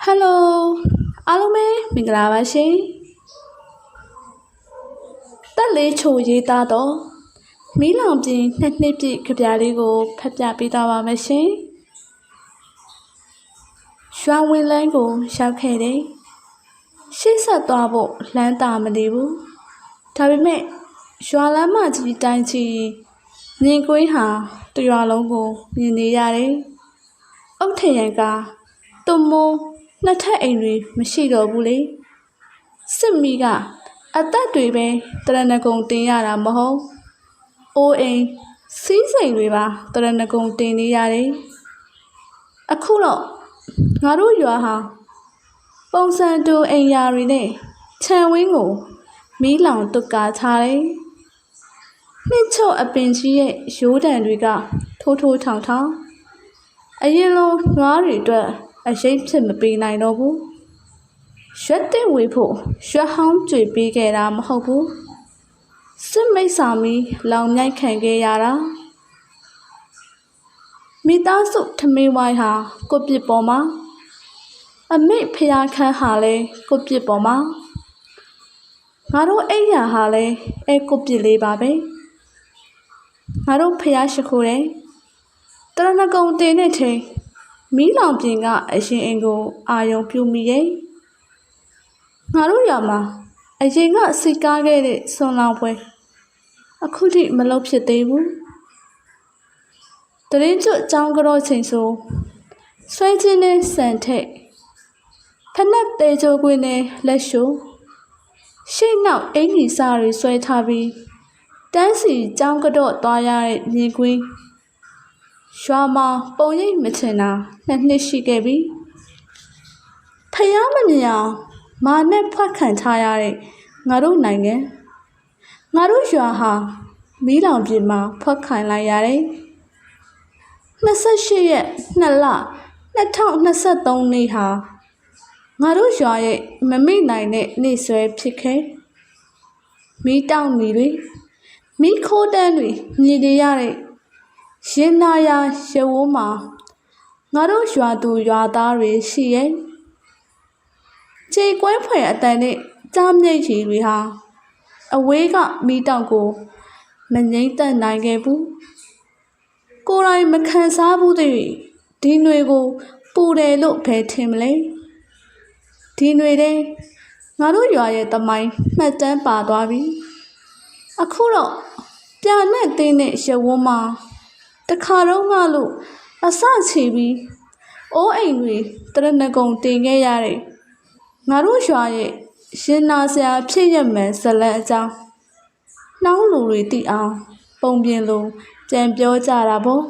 Hello အားလုံးပဲမင်္ဂလာပါရှင်တက်လေးချိုရေးသားတော့မီးလောင်ပြင်နှစ်နှစ်ပြည့်ကြပြလေးကိုဖတ်ပြပေးသွားပါမယ်ရှင်ရွာဝင်လန်းကိုရောက်ခဲ့တယ်ရှေ့ဆက်သွားဖို့လမ်းတာမနေဘူးဒါပေမဲ့ရွာလမ်းမကြီးတိုင်းကြီးမြင်ကွင်းဟာတရွာလုံးကိုမြင်နေရတယ်အုတ်ထရံကတုံမိုးနှစ်ထပ်အိမ်တွေမရှိတော့ဘူးလေစစ်မီးကအသက်တွေပဲတရဏဂုံတင်ရတာမဟုတ်အိုးအိမ်စီးစိမ်တွေပါတရဏဂုံတင်နေရတယ်အခုတော့ငါတို့ရွာဟာပုံစံတူအိမ်ယာတွေနဲ့ခြံဝင်းကိုမီးလောင်တုတ်ကားထားတယ်နှိမ့်ချုပ်အပင်ကြီးရဲ့ရိုးတံတွေကထိုးထိုးထောင်ထောင်အရင်လိုနွားတွေအတွက်အရေးဖြစ်မပေးနိုင်တော့ဘူးရွက်တဲ့ဝေဖို့ရွက်ဟောင်းကြွေပေးခဲ့တာမဟုတ်ဘူးစစ်မိတ်ဆာမီလောင်မြိုက်ခံခဲ့ရတာမိသားစုထမင်းဝိုင်းဟာကိုပြစ်ပေါ်မှာအမိတ်ဖျားခန်းဟာလဲကိုပြစ်ပေါ်မှာငါတို့အိမ်ယာဟာလဲကိုပြစ်လေးပါပဲငါတို့ဖျားရှိခိုးတယ်တရဏဂုံတင်တဲ့ချိန်မီးလောင်ပြင်ကအရင်အိမ်ကိုအာယုံပြုမိရဲ့ငါတို့ရွာမှာအရင်ကစိတ်ကားခဲ့တဲ့ဆွန်လောင်ပွဲအခုထိမလုပ်ဖြစ်သေးဘူးတရင်ကျွတ်ចောင်းကြောချိန်ဆိုဆွဲချင်းနဲ့ဆန်ထက်ဖနက်တဲကြိုးကွင်းနဲ့လက်ရှိုးရှေ့နောက်အင်ကြီးစားတွေဆွဲထားပြီးတန်းစီចောင်းကြော့သွားရတဲ့မြင်ကွင်းရွာမှာပုံရိပ်မချင်တာနှစ်ရှိခဲ့ပြီဖျားမမြင်အောင်မာနဲ့ဖွက်ခံထားရတဲ့ငါတို့နိုင်ငံငါတို့ရွာဟာမီးလောင်ပြင်မှာဖွက်ခံလိုက်ရတယ်28ရက်2လ2023နေ့ဟာငါတို့ရွာရဲ့မမိနိုင်တဲ့နေ့စွဲဖြစ်ခဲ့မီးတောင်မီတွေမီးခိုးတန်းတွေမြည်နေရတဲ့ရင်နာယာရဝိုးမှာငါတို့ရွာသူရွာသားတွေရှိရဲ့ခြေကွဲဖွယ်အတန်နဲ့ကြားမြိတ်ကြီးတွေဟာအဝေးကမီးတောင်ကိုမငိမ့်သက်နိုင်ခဲ့ဘူးကိုယ်တိုင်မခံစားဘူးတဲ့ဒီຫນွေကိုပူတယ်လို့ဘယ်ထင်မလဲဒီຫນွေတဲ့ငါတို့ရွာရဲ့တမိုင်းမှတ်တမ်းပါသွားပြီအခုတော့ပြာနဲ့တင်းနဲ့ရဝန်းမှာတခါတော့ငါလို့အစချီပြီးအိုးအိမ်တွေတရဏဂုံတင်ခဲ့ရတဲ့ငါတို့ရွာရဲ့ရင်နာစရာဖြစ်ရမှန်ဇလန်အကြောင်းနှောင်းလူတွေသိအောင်ပုံပြင်လိုကြံပြောကြတာပေါ့